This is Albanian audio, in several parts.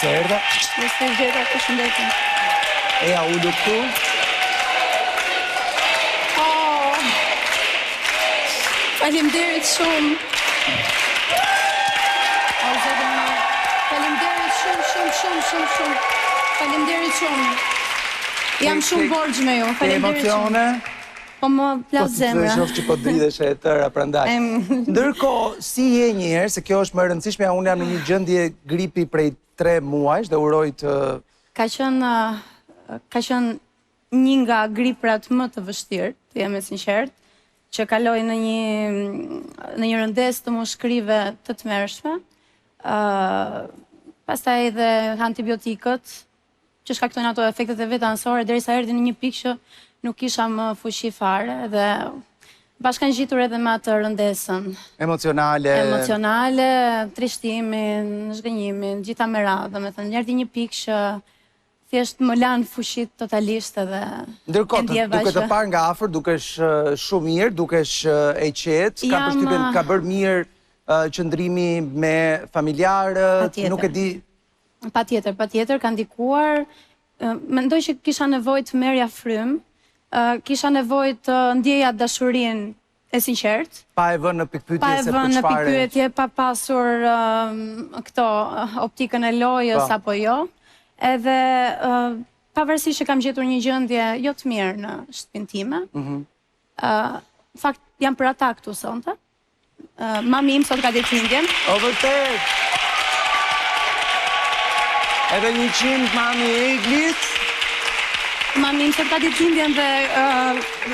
se erdhe. Mirë se gjeta, përshëndetje. Eja ullu këtu. Faleminderit shumë. Faleminderit shumë. Faleminderit shumë. Jam shumë borxh me ju. Faleminderit shumë. Emocione? Po më plas zemra. Po shoh që po dridesh e tëra prandaj. Ndërkohë, si je një herë, se kjo është më e rëndësishme, unë jam në një gjendje gripi prej 3 muajsh dhe uroj të... Ka qenë një nga griprat më të vështirë, të jam e sinqert, që kaloj në një rëndes të mushkrive të tmerrshme. Pastaj edhe antibiotikët, që shkaktojnë ato efektet e vet anësore, derisa erdhi në një pikë që nuk kisha më fuqi fare dhe bashkangjitur edhe me atë rëndesën. Emocionale, trishtimin, zhgënjimin, gjitha me radhë, domethënë erdhi një pikë që thjesht më lanë fuqit totalisht edhe... Ndërkohë, duke të parë nga afër, dukesh shumë mirë, dukesh e qetë, ka përshtypjen ka bërë mirë qëndrimi me familjarët, nuk e di... Patjetër, ka ndikuar. Mendoj që kisha nevojë të merrja frymë, kisha nevojë të ndjeja dashurinë e sinqert. Pa e vënë në pikpyetje pa pasur këto optikën e lojës apo jo. Edhe pavarësisht që kam gjetur një gjendje jo të mirë në shtëpinë time. Në fakt jam për ata këtu sonte. Mami im sot ka ditëlindjen. O vërtet. Edhe 100 mami Eglit. Mami im sot ka ditëlindjen dhe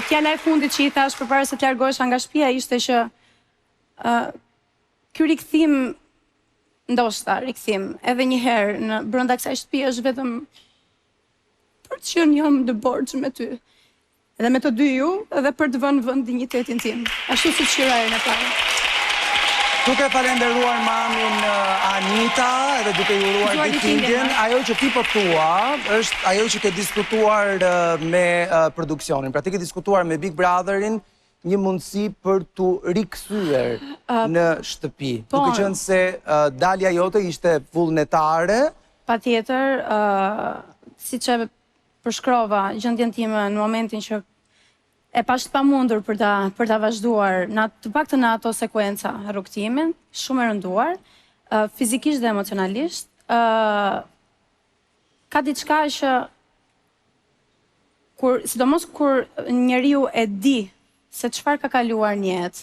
fjala e fundit që i thash përpara se të largohesha nga shtëpia ishte që ky rikthim, ndoshta rikthim edhe një herë në brenda kësaj shtëpie është vetëm për të qenë jam në borxh me ty. Edhe me të dy ju, edhe për të vënë vend dinjitetin tim. Ashtu siç shirojnë e parë. Duke falenderuar mamin Anita edhe duke ju uruar ditëlindjen, ajo që ti po thua është ajo që ke diskutuar me produksionin. Pra ti ke diskutuar me Big Brotherin një mundësi për të rikthyer në shtëpi. Duke qenë se dalja jote ishte vullnetare. Patjetër, siç e përshkrova gjendjen time në momentin që e pash të pamundur për ta vazhduar të paktën në ato sekuenca rrugtimin, shumë e rënduar, fizikisht dhe emocionalisht. Ka diçka që sidomos kur njeriu e di se çfarë ka kaluar në jetë,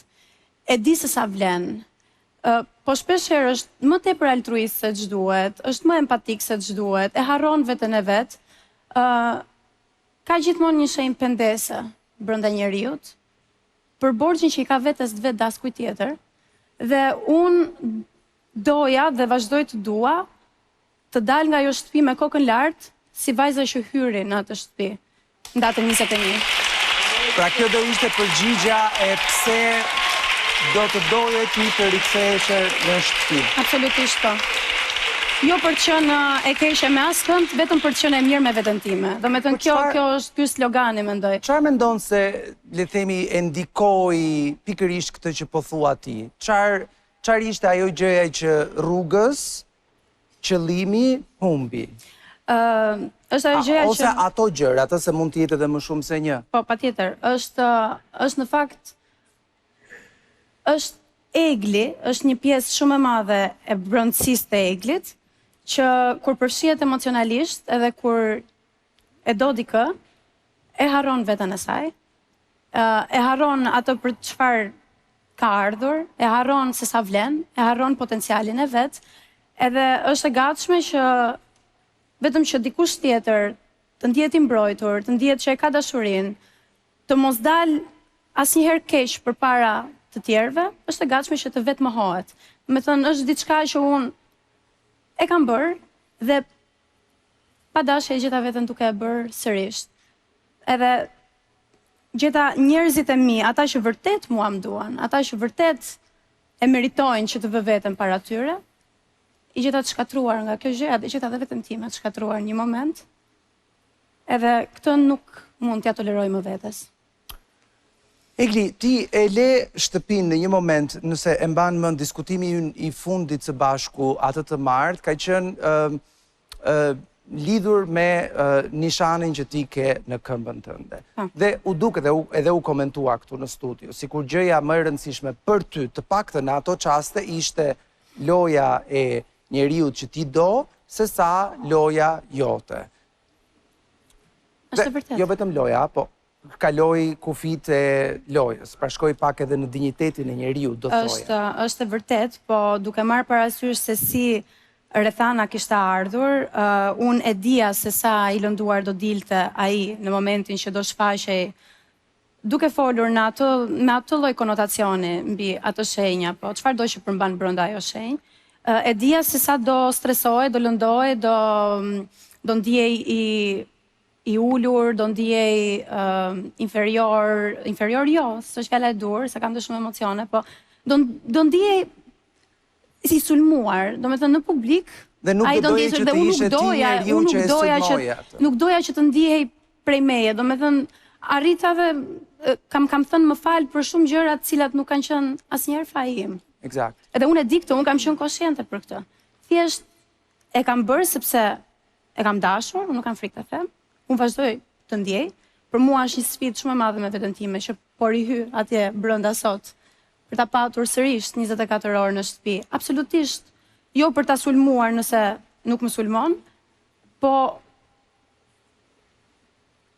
e di se sa vlen, po shpesh herë është më tepër altruist se ç'duhet, është më empatik se ç'duhet, e harron veten e vet. Ka gjithmonë një shenjë pendese brenda njeriut, për borxhin që i ka vetes vet daskujt tjetër, dhe unë doja dhe vazhdoj të dua të dal nga ajo shtëpi me kokën lart, si vajza që hyri në atë shtëpi, në datën 21. Pra kjo do ishte përgjigja e pse do të doje ti të riktheheshe në shtëpi. Absolutisht po. Jo për të qenë e keqe me askënd, vetëm për të qenë e mirë me veten time. Domethënë kjo është ky slogani mendoj. Çfarë mendon se le themi e ndikoi pikërisht këtë që po thua ti? Çfarë ishte ajo gjëja që rrugës, qëllimi humbi? Është ajo gjëja që ose ato gjëra, atë se mund të jetë edhe më shumë se një. Po, patjetër, është në fakt është egli, është një pjesë shumë e madhe e brendësisë të eglit, që kur përfshihet emocionalisht edhe kur e do dikë, e harron veten e saj, e harron atë për çfarë ka ardhur, e harron se sa vlen, e harron potencialin e vet, edhe është e gatshme që vetëm që dikush tjetër të ndihet i mbrojtur, të ndihet që e ka dashurinë, të mos dal asnjëherë keq përpara të tjerëve, është e gatshme që të vetë mohohet. Me thënë, është diçka që unë e kam bërë dhe pa dashje e gjeta veten duke e bërë sërish. Edhe gjeta njerëzit e mi, ata që vërtet mua më duan, ata që vërtet e meritojnë që të vë veten para tyre, i gjeta të shkatruar nga kjo gjë, dhe gjeta dhe veten time të shkatruar një moment. Edhe këtë nuk mund t'ja toleroj më vetes. Egli, ti e le shtëpinë në një moment, nëse e mban mend diskutimi i fundit së bashku, atë të martë, ka qenë lidhur me nishanin që ti ke në këmbën tënde. Dhe u duke edhe u komentua këtu në studio, sikur gjëja më e rëndësishme për ty, të paktën në ato qaste, ishte loja e njeriut që ti do, se sa loja jote. Është vërtet. Jo vetëm loja, po kaloj kufit e lojës, pra shkoj pak edhe në dignitetin e njeriut, do thoja. Është vërtet, po duke marrë parasysh se si rrethana kishte ardhur, unë e dija se sa i lënduar do dilte ai në momentin që do shfaqej, duke folur në ato lloj konotacioni mbi ato shenja, po çfarë do që përmban brenda ajo shenjë, e dija se sa do stresohej, do lëndohej, do ndjej i ulur, do ndjej inferior jo, s'është fjala e dur, se kam të shumë emocione, po do ndjej si sulmuar, do me thënë në publik, dhe nuk doje që të ishe ti njeriu që e sulmoja atë. Nuk doja që të ndihej prej meje, do me thënë, arrita dhe kam thënë më falë për shumë gjërat cilat nuk kanë qenë asnjëherë faji im. Eksakt. Edhe unë e di këtë, unë kam qenë konsciente për këtë. Thjesht e kam bërë sepse e kam dashur, unë nuk kam frikë të them, unë vazhdoj të ndjej, për mua është një sfidë shumë e madhe me veten time që po rihy atje brenda sot. Për ta patur sërish 24 orë në shtëpi. Absolutisht, jo për ta sulmuar nëse nuk më sulmon, po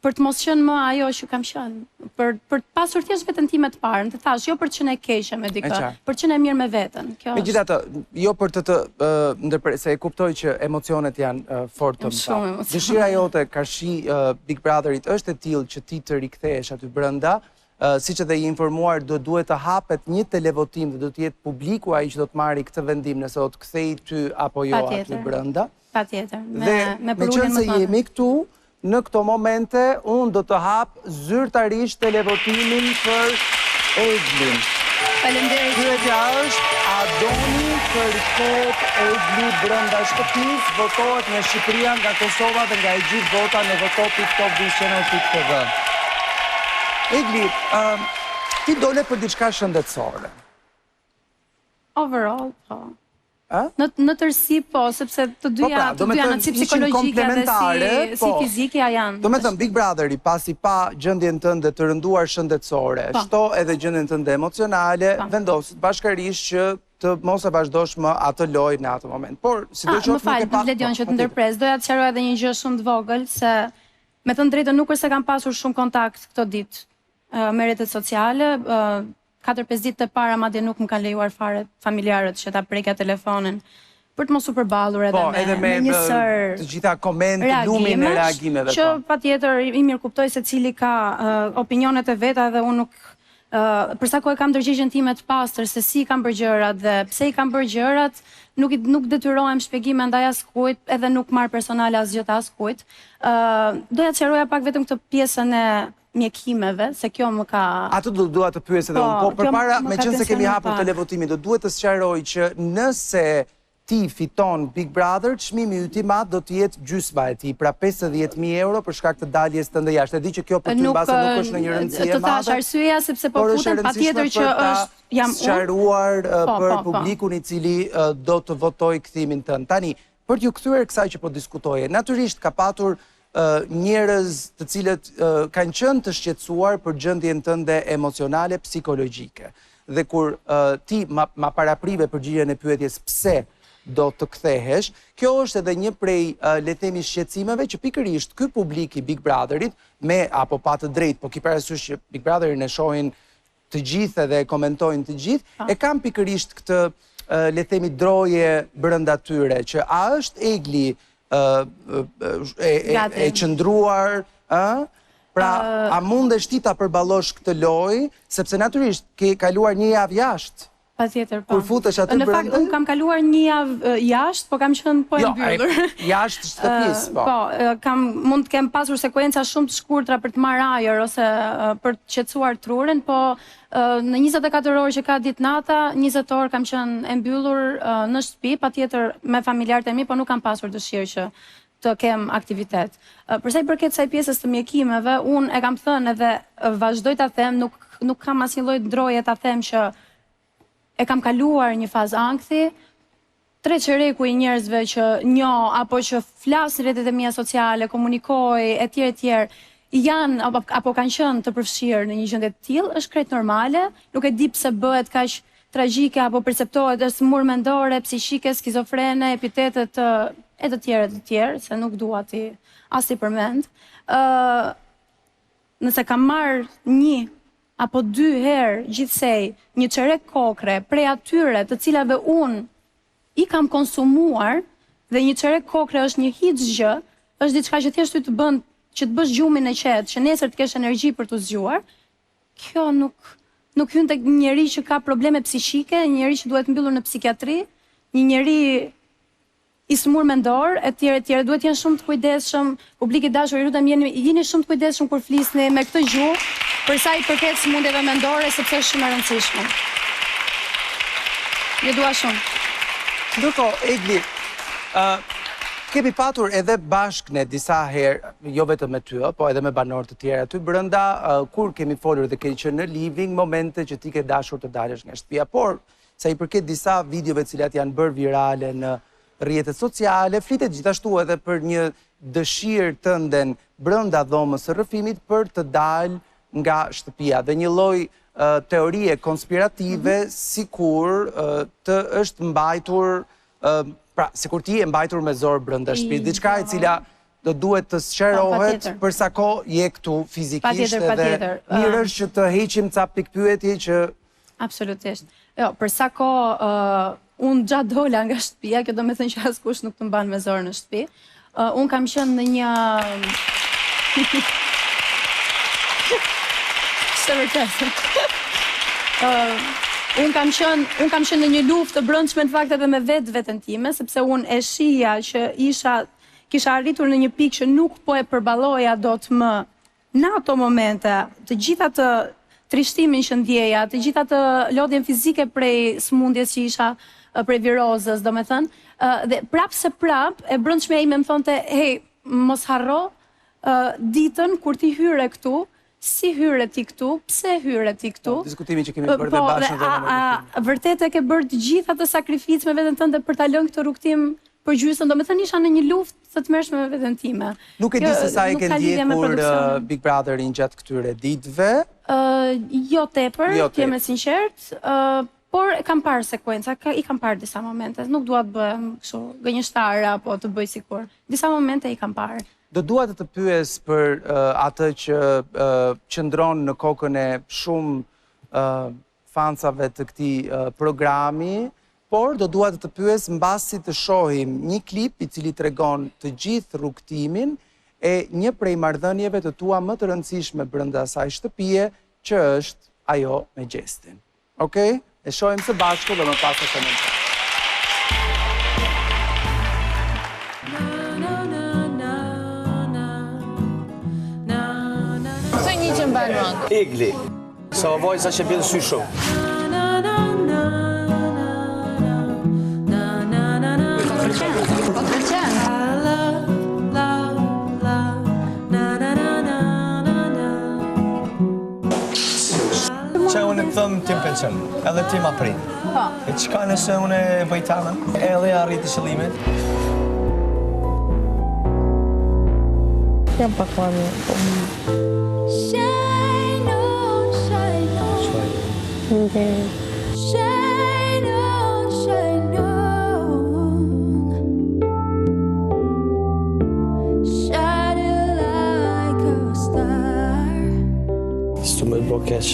për të mos qenë më ajo që kam qenë. Për të pasur thjesht veten time të parë, të thash, jo për të qenë e keqe me dikë, për të qenë e mirë me veten. Megjithatë, jo për të se e kuptoj që emocionet janë fort të mëdha. Dëshira jote karshi Big Brotherit është e tillë që ti të rikthehesh aty brenda. Si që dhe i informuar, do duhet të hapet një televotim dhe do të jetë publiku ai që do të marri këtë vendim nëse do të kthej ty apo jo aty brenda. Patjetër. Dhe me qenë se jemi këtu, në këto momente, unë do të hap zyrtarisht televotimin për Eglin. Faleminderit. Pyetja është, a doni të rikthehet Egli brenda shtëpisë? Votohet nga Shqipëria, nga Kosova dhe nga e gjithë vota në voto.top.channel.tv. Egli, ti dole për diçka shëndetësore? Overall, po. Në tërsi, po, sepse të dyja në si psikologjike dhe si fizike janë. Do me thëmë, Big Brotheri, pasi pa gjendjen tënde të rënduar shëndetësore, shto edhe gjendjen tënde emocionale, vendosit bashkarisht që të mos e vazhdosh më atë lojë në atë moment. Por, si do qoftë nuk e pa... Më Ledion që të ndërpres, doja të qaroj edhe një gjë shumë të vogël, se me të drejtën nuk është se kam pasur shumë kontakt këto ditë me rrjetet sociale, 4-5 ditë të para madje nuk më kanë lejuar fare familjarët që ta prekja telefonin për të mos u përballur edhe me një sër të gjitha komente, lumin e reagimeve. Që patjetër i mirë kuptoj se cili ka opinionet e veta dhe unë nuk për sa kohë kam ndërgjegjen time të pastër se si kam bërë gjërat dhe pse i kam bërë gjërat, nuk detyrohem shpjegime ndaj askujt, edhe nuk marr personale asgjë të askujt. Doja të sqaroja pak vetëm këtë pjesën e mjekimeve, se kjo më ka... Atë do duha të pyes edhe unë, po përpara, me qenë se kemi hapur televotimin, do duhet të sqaroj që nëse ti fiton Big Brother, çmimi ultimat do të jetë gjysma e tij, pra 50.000 euro për shkak të daljes tënde jashtë. E di që kjo për ty mbase nuk është në një rëndësi e madhe. Të thash arsyeja sepse po futem patjetër që është jam sqaruar për publikun i cili do të votojë kthimin tënd. Tani, për t'ju kthyer kësaj që po diskutoje, natyrisht ka patur njerëz të cilët kanë qenë të shqetësuar për gjendjen tënde emocionale, psikologjike. Dhe kur ti ma paraprive përgjigjen e pyetjes pse do të kthehesh, kjo është edhe një prej le të themi shqetësimeve që pikërisht ky publik i Big Brotherit me apo pa të drejtë, po ki parasysh që Big Brotherin e shohin të gjithë dhe e komentojnë të gjithë, e kanë pikërisht këtë le të themi droje brenda tyre që a është Egli e qëndruar, pra a mundesh ti ta përballosh këtë lojë, sepse natyrisht ke kaluar një javë jashtë. Patjetër, po. Kur futesh aty brenda? Në fakt, unë kam kaluar një javë jashtë, po kam qenë po e mbyllur. Jashtë shtëpisë, po. Po, mund të kem pasur sekuenca shumë të shkurtra për të marrë ajër ose për të qetësuar trurin, po në 24 orë që ka ditë nata, 20 orë kam qenë e mbyllur në shtëpi, patjetër me familjarët e mi, po nuk kam pasur dëshirë që të kem aktivitet. Përsa i përket kësaj pjesës të mjekimeve, unë e kam thënë edhe vazhdoj ta them, nuk kam asnjë lloj ndroje ta them që e kam kaluar një fazë ankthi, treqereku i njerëzve që njoh apo që flas në rrjetet e mia sociale, komunikoj etj, janë apo kanë qenë të përfshirë në një gjendje të tillë, është krejt normale, nuk e di pse bëhet kaq tragjike apo perceptohet as smur mendore, psiqike, skizofrene, epitetet e të tjerë, se nuk dua ti as i përmend. Nëse kam marrë 1 apo 2 herë gjithsej një çerek kokre prej atyre të cilave unë i kam konsumuar, dhe një çerek kokre është një hiç gjë, është diçka që thjesht ty të bën që të bësh gjumin e qetë, që nesër të kesh energji për të zgjuar. Kjo nuk hyn tek një njeri që ka probleme psiqike, një njeri që duhet mbyllur në psikiatri, një njeri i smur mendor, etj, duhet jenë shumë të kujdesshëm, publik i dashur, ju lutem jeni shumë të kujdesshëm kur flisni me këtë gjuhë, për sa i përket smundjeve mendore, sepse është shumë e rëndësishme. Ju dua shumë. Ndërkohë, Egli, kemi patur edhe bashkë ne disa herë, jo vetëm me ty, po edhe me banorë të tjerë aty brenda, kur kemi folur dhe keni qenë në living, momente që ti ke dashur të dalësh nga shtëpia, por sa i përket disa videove të cilat janë bërë virale në rrjetet sociale, flitet gjithashtu edhe për një dëshirë tënden brenda dhomës së rrëfimit për të dalë nga shtëpia dhe një lloj teorie konspirative sikur të është mbajtur, pra, sikur ti e mbajtur me zor brenda shtëpisë, diçka e cila do duhet të sqarohet për sa kohë je këtu fizikisht dhe mirë është që të heqim ca pikpyetje që absolutisht. Jo, për sa kohë unë gjatë dola nga shtëpia, kjo do me thënë që askush nuk të mban me zor në shtëpi. Unë kam qenë në një Unë kam qenë në një luftë të brendshme në fakt edhe me veten time, sepse unë e shija që kisha arritur në një pikë që nuk po e përballoja dot më në ato momente, të gjitha të trishtimin që ndjeja, të gjitha të lodhjen fizike prej smundjes që isha, prej virozës, domethënë, dhe prap e brendshmja ime më thonte, hey, mos harro ditën kur ti hyre këtu. Si hyre ti këtu, pse hyre ti këtu? Diskutimin që kemi bërë dhe bashkë dhe në vërtet e ke bërë të gjitha të sakrificë me veten tënde për ta lënë këtë rrugtim për gjysmën, domethënë isha në një luftë të tmerrshme me veten time. Nuk e di se sa e ke ndjekur Big Brotherin gjatë këtyre ditëve? Jo tepër, të jem e sinqert, por kam parë sekuenca, i kam parë disa momente, nuk dua të bëhem kështu gënjeshtare apo të bëj sikur. Disa momente i kam parë. Do dua të pyes për atë që qëndron në kokën e shumë fansave të këtij programi, por do dua të pyes mbasi të shohim një klip i cili tregon të gjithë rrugtimin e një prej marrëdhënieve të tua më të rëndësishme brenda asaj shtëpie, që është ajo me Gjestin. Okej? E shohim së bashku dhe më pas e komentojmë. Egli, sa vojza që bjen sy shumë. Që unë të thëmë ti më pëlqen, edhe ti ma prit. E qka nëse unë e vëjtanën, edhe arriti qëllimit. Jam pak ma mirë. S'tu me të bo keq.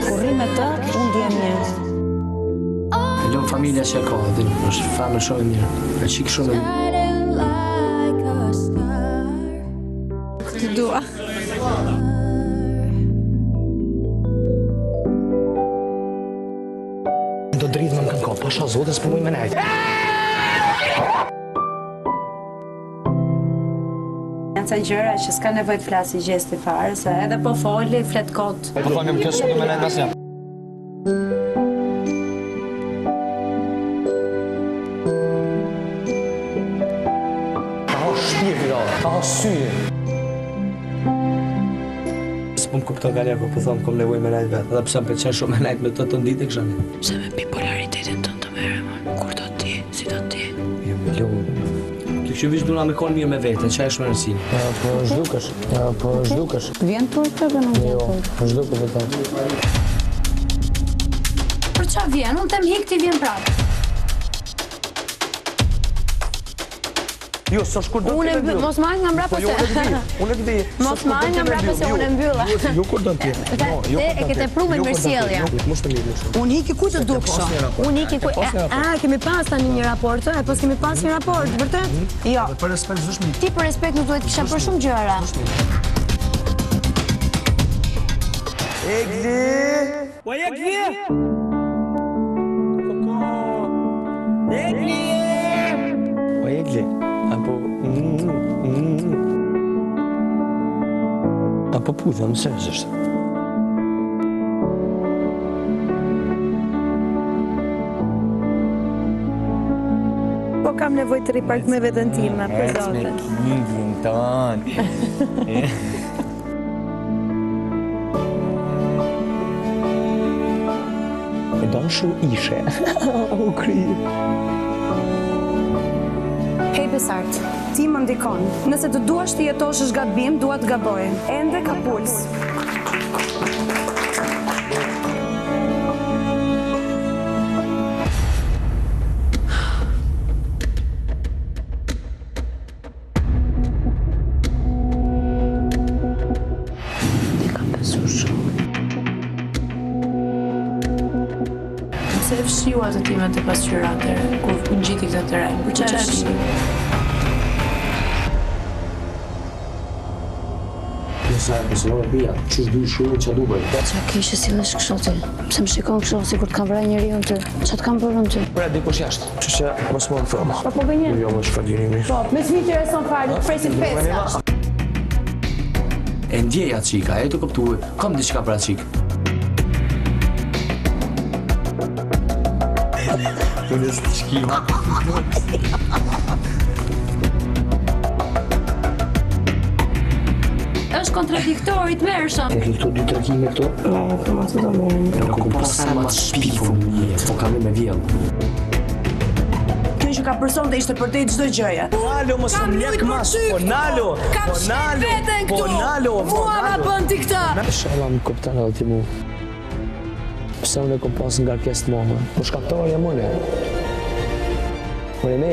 Kur rri me të, unë djem një. E lëmë familja që e ka, dhe është famë shumë e mirë. E qikë shumë e mirë. Të dua. Do dritë më në kënko, pasha zotës për mujë me nejtë. Janë ca gjëra që s'ka nevojë të flasi Gjesti fare, se edhe po foli, flet kot. Po thonë më kjo s'u me nejtë asja. Ka ha shpirë virale, ka ha syje. S'pun kupto galja ku po thonë kom nevoj me nejtë vetë, edhe pëse më pëlqen shumë me nejtë me të ditë e këshani. Pse me bipolaritetin Ty që vish duna me konë mirë me vete, qa e shme rësinë? Po zhdukesh. Vjen tur të dhe nuk vjen Jo, tur. zhduket e ta. Për qa vjen? Unë tem hik ti vjen prapë. Jo, s'është kur do të mbyll. Mos marrë nga mbrapa Po jo, unë e di. Mos marrë nga mbrapa se unë e mbylla. Jo, kur do të E ke të pru me mirësjellje. Mos të mirë. Unë hiki ku të dukshë. Unë hiki ku... kemi pas tani një raport, e pos kemi pas një raport, vërtet? Jo. Për respekt zëshmi. Ti për respekt nuk duhet kisha për shumë gjëra. Egli! Po Egli! Koko! Egli! Po Egli, apo... Apo pudha, më sërës është. Po kam nevoj të ripark me vetën time, për zote. Kingin tonë. E dashur ishe. U krije. Hej Besart, ti më ndikon. Nëse të duash të jetosh është gabim, dua të gaboj. Ende ka puls. Se e fshiu atë time të pasqyrate, kur në gjiti këtë të rejnë, për që e fshiu? Nësa e pësërore bia, që shdu shumë që du bëjë. Qa kishe si lesh kështu ti? Pse më shikon kështu si kur të kam vraj njeri unë ty? Qa të kam bërë unë ty? Pra, dikush jashtë. Që që mos më në thëma. Po gënjen? Jo, më shkërdinimi. Po, me s'mi të reson farë, të presit pesa. E ndjeja qika, e të këptu, kam diçka pra qik. Unë së të shkima. Është kontradiktorit mërshëm. E këtu 2-3 kime këto? Po ma të do mirë. Nuk ku pasa ma të shpifu mjetë, po kam me vjellë. Kjo që ka person dhe ishte për te çdo gjëje. Nalo, mos më mlek mas, po nalo, po nalo, Mua ma bën ti këtë. Shala më kuptan edhe ti mu. Pse unë e kom pas nga kjes të momën. Po shkaktor jam unë. Unë e me.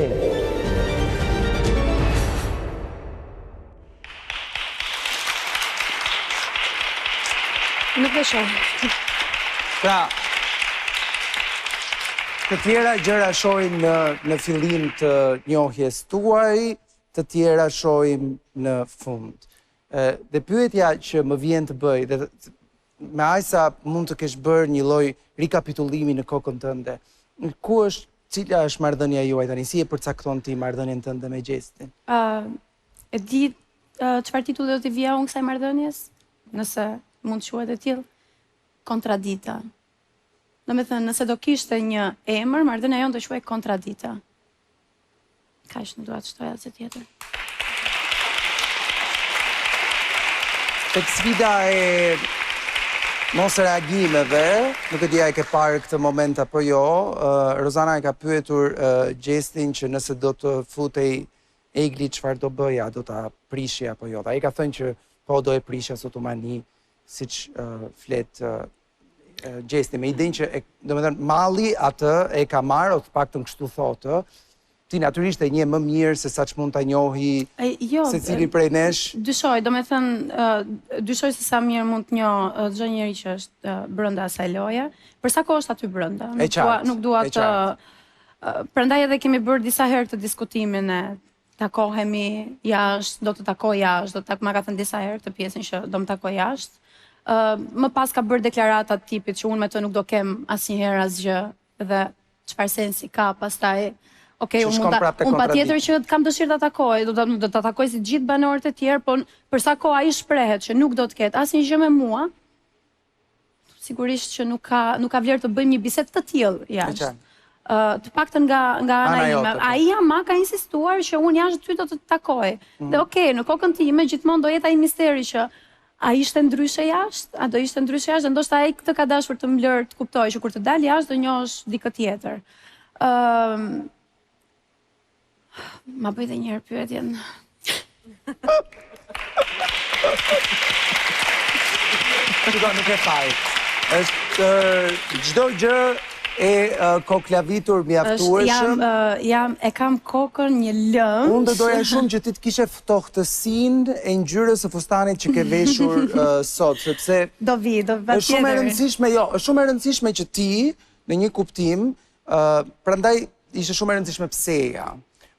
Nuk e shoh. Pra, të tjera gjëra shohim në fillim të njohjes tuaj, të tjera shohim në fund. Dhe pyetja që më vjen të bëj, dhe me ajsa mund të kesh bërë një lloj rikapitulimi në kokën tënde. Ku është, cila është marrëdhënia juaj tani? Si e përcakton ti marrëdhënien tënde me Gjestin? E di çfarë titulli do t'i vija unë kësaj marrëdhënies? Nëse mund të quhet e tillë, kontradita. Domethënë, nëse do kishte një emër, marrëdhënia jonë do quhej kontradita. Kaq nuk dua të shtoj asgjë tjetër. Tek sfida e mos reagimeve, nuk e dia e ke parë këtë moment apo jo, Rozana e ka pyetur Gjestin që nëse do të futej Egli çfarë do bëja, do ta prishje apo jo. Ai ka thënë që po do e prishja sotumani, siç flet Gjesti, me idenë që domethënë malli atë e ka marrë, o të paktën kështu thotë. Ti natyrisht e njeh më mirë se sa ç'mund ta njohi secili prej nesh. Dyshoj, dyshoj se sa mirë mund të njoh çdo njeri që është brenda asaj loje. Për sa kohë është aty brenda? Nuk dua të prandaj edhe kemi bërë disa herë të diskutimin e takohemi jashtë, do të takoj jashtë, ma ka thënë disa herë këtë pjesën që do më takoj jashtë. Më pas ka bërë deklarata të tipit që unë me të nuk do kem asnjëherë asgjë dhe çfarë sensi ka pastaj. Okej, unë patjetër që kam dëshirë ta takoj, do ta takoj si gjithë banorët e tjerë, po për sa kohë ai shprehet që nuk do të ketë asnjë gjë me mua, sigurisht që nuk ka vlerë të bëjmë një bisedë të tillë jashtë. Të paktën nga ana ime. Ai ama ka insistuar që unë jashtë ty do të takoj. Dhe okej, në kokën time gjithmonë do jetë ai misteri që a ishte ndryshe jashtë, a do ishte ndryshe jashtë, dhe ndoshta ai këtë ka dashur të më lërë të kuptoj që kur të dal jashtë do njohësh dikë tjetër. Ma bëj dhe njërë pyetjen. Nuk e faj. Është çdo gjë e koklavitur mjaftueshëm. E kam kokën një lëmë. Unë do doja shumë që ti të kishe ftohtësinë e ngjyrës së fustanit që ke veshur sot, sepse Do vi, është shumë e rëndësishme, është shumë e rëndësishme që ti në një kuptim, prandaj ishte shumë e rëndësishme pseja.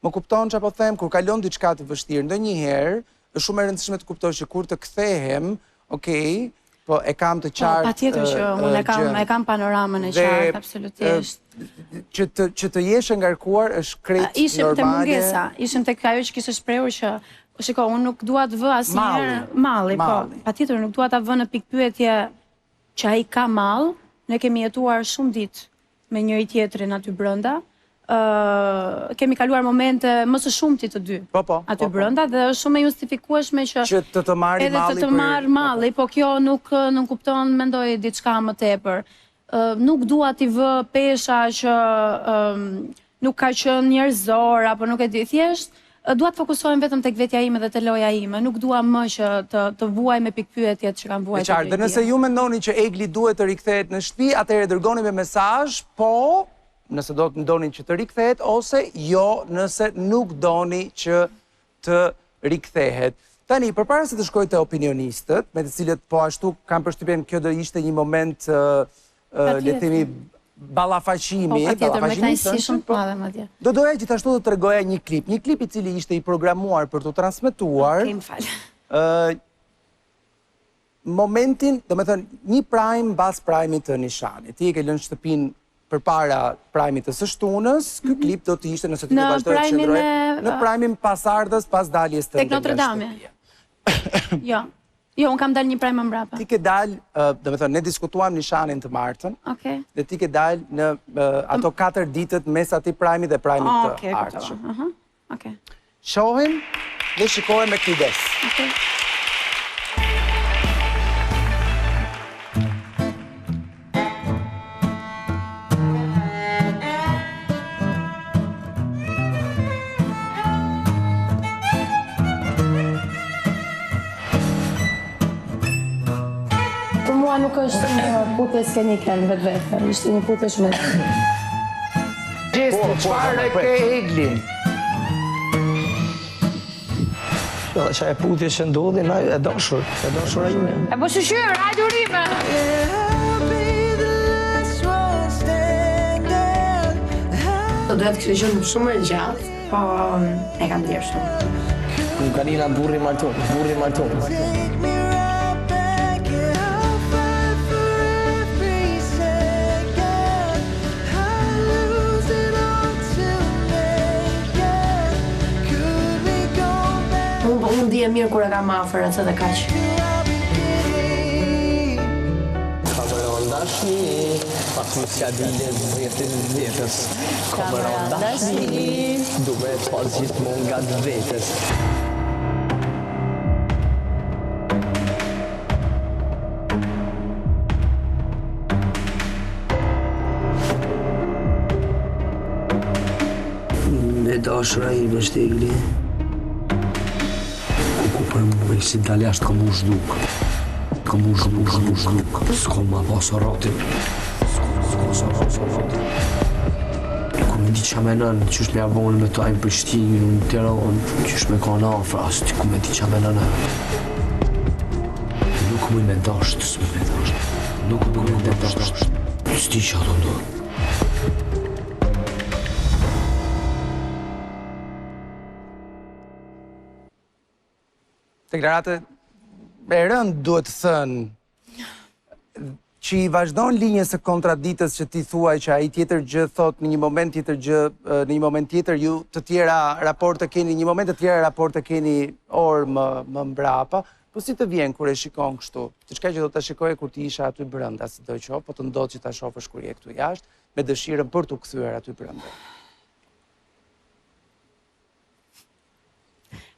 Më kupton çfarë po them, kur kalon diçka të vështirë ndonjëherë, është shumë e rëndësishme të kuptosh që kur të kthehem, okay, po e kam të qartë. Patjetër që unë e kam panoramën e qartë, absolutisht. Që të jesh e ngarkuar është krejt normale. Ishim te mungesa, ishim tek ajo që kishte shprehur që shiko, unë nuk dua të vë asnjëherë malli, po. Patjetër nuk dua ta vë në pikë pyetje që ai ka mall. Ne kemi jetuar shumë ditë me njëri tjetrin aty brenda. Kemi kaluar momente më së shumti të dy aty brenda dhe është shumë e justifikueshme që të marrë malli. Edhe të marrë malli, po kjo nuk kupton, mendoj diçka më tepër. Nuk dua t'i vë pesha që nuk ka qenë njerëzor apo nuk e di, thjesht dua të fokusohem vetëm tek vetja ime dhe te loja ime. Nuk dua më që të vuaj me pikpyetjet që kanë vuajtur. Dhe nëse ju mendoni që Egli duhet të rikthehet në shtëpi, atëherë dërgoni me mesazh, po nëse do të ndoni që të rikthehet, ose jo nëse nuk doni që të rikthehet. Tani, përpara se të shkoj të opinionistët, me të cilët po ashtu kam përshtypjen kjo do ishte një moment, le të themi, ballafaqimi, do doja gjithashtu të tregoja një klip i cili ishte i programuar për të transmetuar momentin, do me thënë, një prime mbas prime-it të Nishanit. Ti e ke lënë shtëpinë përpara prime-it të së shtunës, ky klip do të ishte nëse ti do vazhdoj të qëndroj në prime-in pasardhës pas daljes të tek Notre Dame. Jo, unë kam dalë një prime më mbrapa. Ti ke dalë, do me thënë, ne diskutuam Nishanin të martën, dhe ti ke dalë në ato 4 ditët mes atij prime-it dhe prime-it të ardhshëm. Shohim dhe shikohem me kujdes. Nuk është një puthje skenike në vetë, ishte një puthje shumë. Gjesti, çfarë ke Eglin? Qa e puthje që ndodhi, na e dashur a ime. E po shqyr, hajde urime! Doja të kështë qenë shumë e gjatë, po e kam djerë shumë. Më kanina burri marton. Unë di e mirë kur e kam afër atë dhe kaq. Kameron dashni, pas më s'ka dile vetës. Kameron dashni, duhet pas gjithmonë nga vetës. Me dashura ime është Egli. Për mu, si dalë jashtë kam u zhduk. S'ko ma pasë ratin. Nuk me di qa menën, qysh me abonë me tajnë për Shtinë, në Tiranë, qysh me ka në afra, asë ty ku me di qa menën. Nuk mu me dashtë, s'ti që ato ndorë. Deklarate e rënd duhet të thënë që i vazhdon linjës së kontraditës që ti thuaj që ai tjetër gjë thot në një moment tjetër gjë, në një moment tjetër ju të tjera raporte keni, një moment të tjera raporte keni orë më mbrapa, po si të vjen kur e shikon kështu? Diçka që do ta shikoje kur ti isha aty brenda, sidoqoftë, po të ndodh që ta shohësh kur je këtu jashtë, me dëshirën për t'u kthyer aty brenda.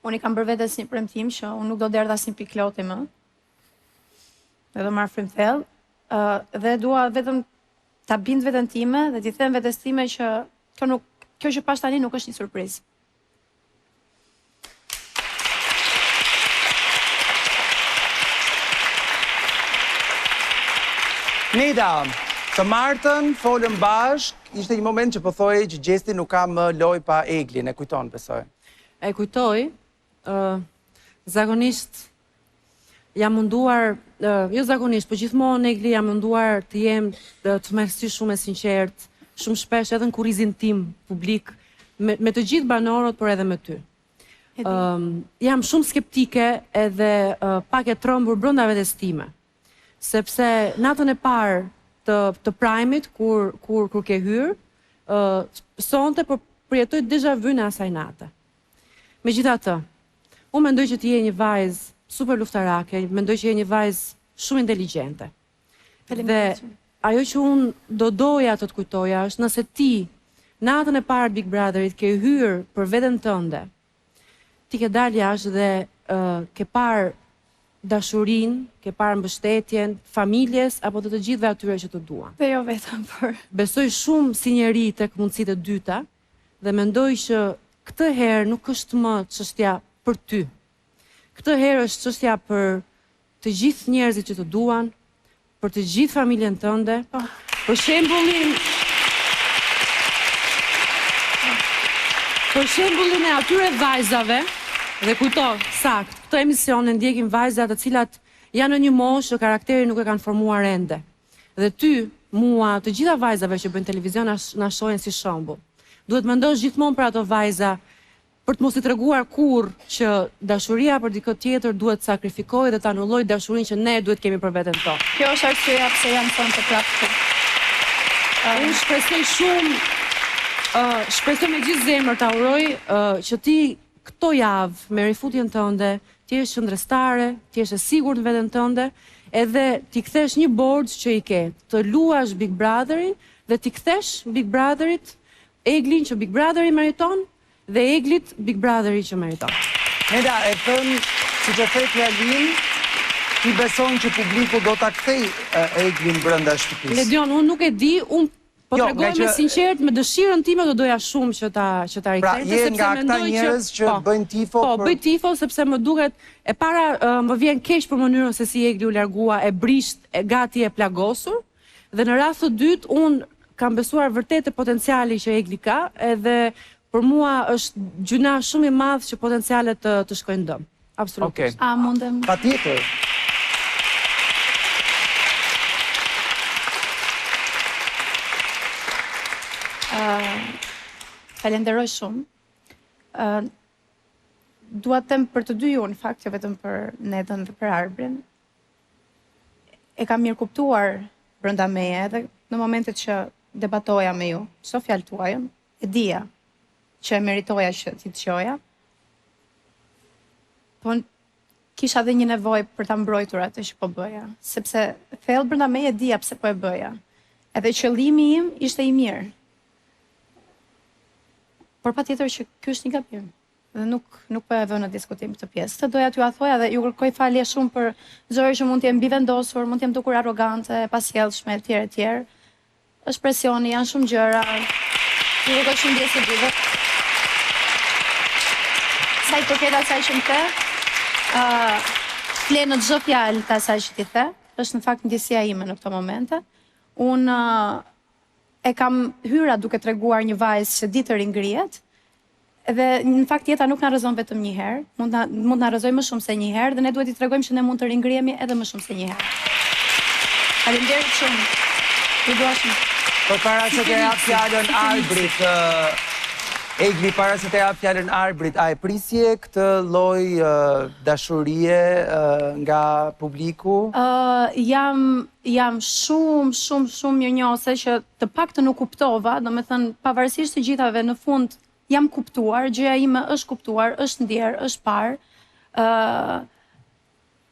Unë i kam bërë vetes një premtim që unë nuk do derdh asnjë pikë loti më. Dhe do marr frym thellë, dhe dua vetëm ta bind veten time dhe t'i them vetes time që kjo që pash tani nuk është një surprizë. Nida, të martën, folëm bashk, ishte një moment që po thojë që Gjesti nuk ka më loj pa Eglin, e kujton, besoj. E kujtoj, zakonisht jam munduar, jo zakonisht, po gjithmonë Egli jam munduar të jem të mersi shumë e sinqert, shumë shpesh edhe në kurrizin tim publik, me të gjithë banorët, por edhe me ty. Jam shumë skeptike edhe pak e trembur brenda vetes time. Sepse natën e parë të Prime-it, kur ke hyrë, sonte po përjetoj déjà vu në asaj nate. Megjithatë, unë mendoj që ti je një vajzë super luftarake, mendoj që je një vajzë shumë inteligjente. Dhe ajo që unë do doja të të kujtoja është nëse ti, natën e parë Big Brotherit, ke hyrë për veten tënde, ti ke dalë jashtë dhe ke parë dashurinë, ke parë mbështetjen, familjes, apo të gjithëve atyre që të duan. Dhe jo vetëm për... Besoj shumë si njeri tek mundësitë e dyta, dhe mendoj që këtë herë nuk është më çështja për ty. Këtë herë është çështja për të gjithë njerëzit që të duan, për të gjithë familjen tënde, për shembullin e atyre vajzave, dhe kujto, sakt, këtë emision e ndjekin vajzat të cilat janë në një moshë që karakteri nuk e kanë formuar ende. Dhe ty, mua, të gjitha vajzave që bëjnë televizion na shohin si shembull. Duhet mendosh gjithmonë për ato vajza, për të mos i treguar kurrë që dashuria për dikë tjetër duhet të sakrifikojë dhe të anullojë dashurinë që ne duhet kemi për veten tonë. Kjo është arsyeja pse jam thënë të prapë. Unë shpresoj shumë, shpresoj me gjithë zemër ta uroj që ti këto javë me rifutjen tënde, ti je qëndrestare, ti je e sigurt në veten tënde, edhe ti kthesh një borxh që i ke, të luash Big Brotherin dhe ti kthesh Big Brotherit Eglin që Big Brotheri meriton dhe Eglit Big Brotheri që meriton. Neda, e thënë, si që thej fjalin, ti beson që publiku do ta kthej Eglin brenda shtëpisë. Ledion, unë nuk e di, unë po tregoj me sinqert, me dëshirën time do doja shumë që ta rikthente. Pra, je nga këta njerëz që bëjnë tifo? Po, bëj tifo sepse më duket, e para më vjen keq për mënyrën se si Egli u largua, e brisht, e gati e plagosur, dhe në rast të dytë, unë kam besuar vërtet e potenciali që Egli ka, edhe për mua është gjuna shumë i madh që potencialet të shkojnë dëm. Absolutisht. A mundem? Patjetër. Falenderoj shumë. Dua të them për të dy ju, në fakt, jo vetëm për Nedën dhe për Arbrin. E kam mirë kuptuar brenda meje, edhe në momentet që debatoja me ju, çdo fjalë tuaj, e dija që e meritoja që ti të qoja, po kisha dhe një nevojë për ta mbrojtur atë që po bëja, sepse thellë brenda meje e dija pse po e bëja. Edhe qëllimi im ishte i mirë. Por patjetër që ky është një gabim. Dhe nuk po e vë në diskutim këtë pjesë. Të doja t'ju a thoja dhe ju kërkoj falje shumë për zëri që mund t'jem bivendosur, mund t'jem dukur arrogante, pasjellshme, etj. Është presioni, janë shumë gjëra. Ju kërkoj shumë ndjesë të gjithë. Sa i përket asaj që më the, fle në çdo fjalë të asaj që ti the, është në fakt ndjesia ime në këto momente. Unë e kam hyra duke treguar një vajzë që di të ringrihet, dhe në fakt jeta nuk na rrezon vetëm një herë, mund na rrezoj më shumë se një herë, dhe ne duhet i tregojmë që ne mund të ringrihemi edhe më shumë se një herë. Faleminderit shumë. Ju dua shumë. Por para se të jap fjalën Arbrit, Egli, para se të jap fjalën Arbrit, a e prisje këtë lloj dashurie nga publiku? Jam shumë mirënjohëse që të paktën u kuptova, domethënë pavarësisht të gjithave në fund jam kuptuar, gjëja ime është kuptuar, është ndjerë, është parë.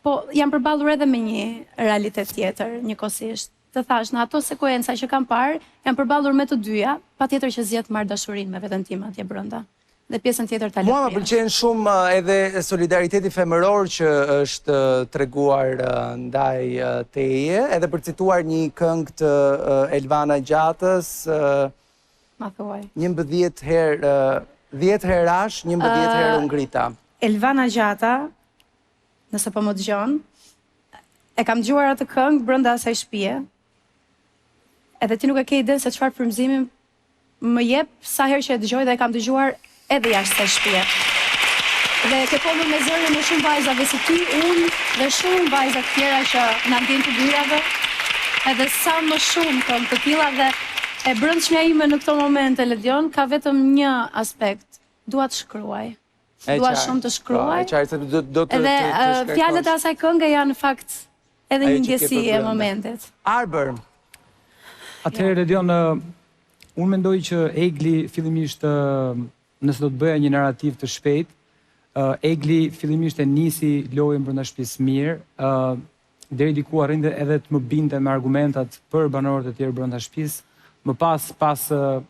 Po jam përballur edhe me një realitet tjetër, njëkohësisht. Të thash, në ato sekuenca që kam parë, jam përballur me të dyja, patjetër që zgjedh marr dashurinë me veten time atje brenda. Dhe pjesën tjetër ta lë. Mua më pëlqen shumë edhe solidariteti femëror që është treguar ndaj teje, edhe për cituar një këngë të Elvana Gjatës, ma thuaj. 11 herë 10 herash, 11 herë u ngrita. Elvana Gjata, nëse po më dëgjon, e kam dëgjuar atë këngë brenda asaj shtëpie, edhe ti nuk e ke iden se çfarë frymëzimi më jep sa herë që e dëgjoj dhe e kam dëgjuar edhe jashtë së shtëpie. Dhe ke folur me zërin me shumë vajzave si ti, unë dhe shumë vajza të tjera që na ndjen të dyrave, edhe sa më shumë të tilla dhe e brendshmja ime në këto momente, Ledion, ka vetëm një aspekt. Dua të shkruaj. Dua shumë të shkruaj. Edhe fjalët e asaj këngë janë në fakt edhe një ndjesi e momentit. Arber. Atëherë, Ledion, unë mendoj që Egli fillimisht, nëse do të bëja një narrativ të shpejt, Egli fillimisht e nisi lojën brenda shtëpisë mirë, deri diku arrinte edhe të më binte me argumentat për banorët e tjerë brenda shtëpisë. Më pas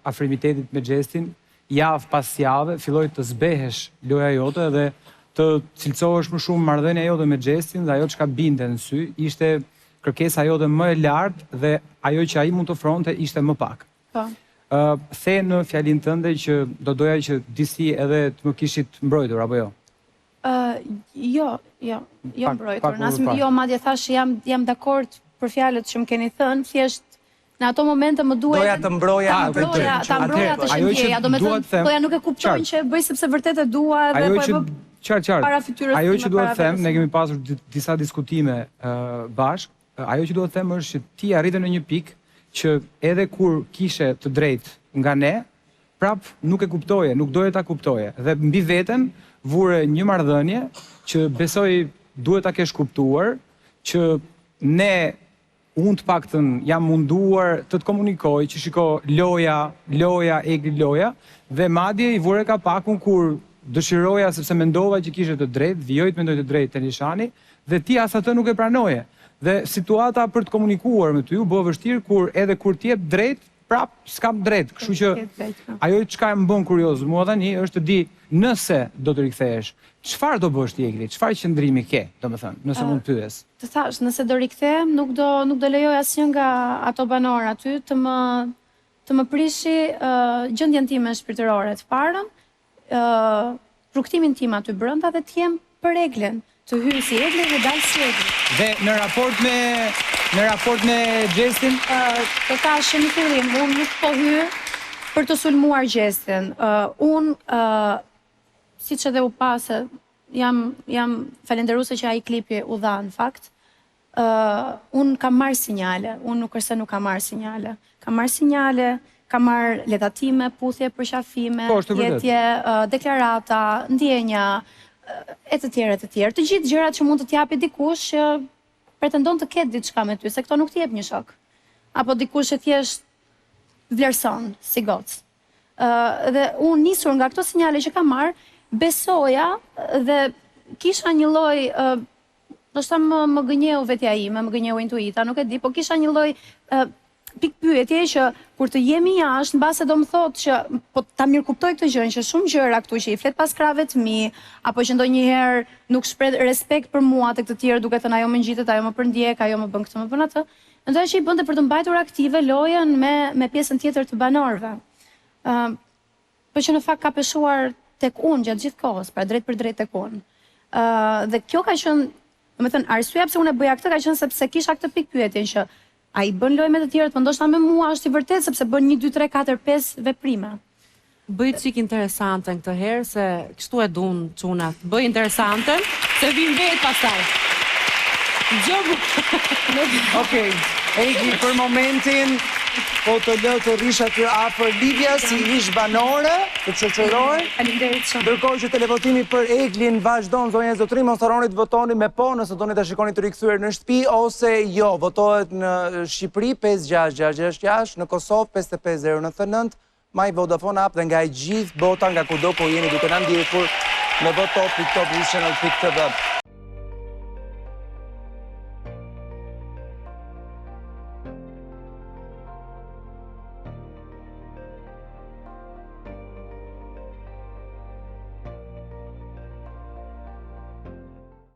afrimitetit me Xhestin, javë pas jave, filloi të zbehesh loja jote dhe të cilësohesh më shumë marrëdhënia jote me Xhestin dhe ajo çka binte në sy, ishte kërkesa jote më e lartë dhe ajo që ai mund të ofronte ishte më pak. Po. The në fjalin tënde që do doja që disi edhe të më kishit mbrojtur, apo jo? Jo mbrojtur. Jo, madje thash jam dakord për fjalët që më keni thënë, thjesht në ato momente më duhet doja të mbroja ta mbroja të shëndjeja, do me thënë, ja nuk e kuptojnë që bëj sepse vërtet e dua dhe po e bë para fytyrës. Ajo që duhet të them, ne kemi pasur disa diskutime bashkë, ajo që duhet të them është që ti arrite në një pikë që edhe kur kishe të drejtë nga ne, prap nuk e kuptoje, nuk doje ta kuptoje. Dhe mbi veten vure një marrëdhënie që besoj duhet ta kesh kuptuar, që unë të paktën jam munduar të komunikoj që shiko loja, Egli loja, dhe madje i vure ka pakun kur dëshiroja sepse mendova që kishe të drejtë, vijoj të mendoj të drejtë të Nishani, dhe ti as atë nuk e pranoje. Dhe situata për të komunikuar me ty u bë vështirë kur edhe kur ti jep drejt, prap s'kam drejt. Kështu që ajo çka më bën kurioz mua tani është të di nëse do të rikthehesh, çfarë do bësh ti Egli? Çfarë qëndrimi ke, domethënë, nëse mund të pyes? Të thash, nëse do rikthehem, nuk do lejoj asnjë nga ato banorë aty të më prishi gjendjen time shpirtërore të parën, rrugtimin tim aty brenda dhe të jem për Eglin. Të hyj si Egli dhe dal si Egli. Dhe në raport me Xhestin? Të thashë në fillim, unë nuk po hyj për të sulmuar Xhestin. Unë, siç edhe u pasë, jam falenderuese që ai klipi u dha në fakt. Unë kam marrë sinjale, unë nuk është se nuk kam marrë sinjale. Kam marrë sinjale, kam marrë letatime, puthje, përqafime, jetje, deklarata, ndjenja, e të tjerë. Të gjithë gjërat që mund të t'japi dikush që pretendon të ketë diçka me ty, se këto nuk t'jep një shok. Apo dikush që thjesht vlerëson si gocë. Dhe unë nisur nga këto sinjale që kam marrë, besoja dhe kisha një lloj, ndoshta më gënjeu vetja ime, më gënjeu intuita, nuk e di, po kisha një lloj pikpyetje që kur të jemi jashtë, mbase do më thotë që po ta mirëkuptoj këtë gjë, që shumë gjëra këtu që i flet pas krave të mi, apo që ndonjëherë nuk shpreh respekt për mua tek të tjerë, duke thënë ajo më ngjitet, ajo më përndjek, ajo më bën këtë, më bën atë. Mendoj që i bënte për të mbajtur aktive lojën me pjesën tjetër të banorëve. Po që në fakt ka peshuar tek unë gjatë gjithë kohës, pra drejt për drejt tek unë. Dhe kjo ka qenë, domethënë, arsyeja pse unë e bëja këtë ka qenë sepse kisha këtë pikpyetje që ai bën lojë me të tjerët, po ndoshta me mua është i vërtetë sepse bën 1 2 3 4 5 veprime. Bëj çik interesante këtë herë se kështu e duan çunat. Bëj interesante se vin vet pastaj. Gjogu. Okej, Egli për momentin po të lë të rish aty afër Livia si ish banore, të shoqëroj. Faleminderit shumë. Ndërkohë që televotimi për Eglin vazhdon, zonja e zotëri, mos harroni të votoni me po nëse doni ta shikoni të rikthyer në shtëpi ose jo. Votohet në Shqipëri 56666, në Kosovë 55099, My Vodafone app dhe nga e gjithë bota nga kudo ku jeni duke na ndjekur në voto.top.channel.tv.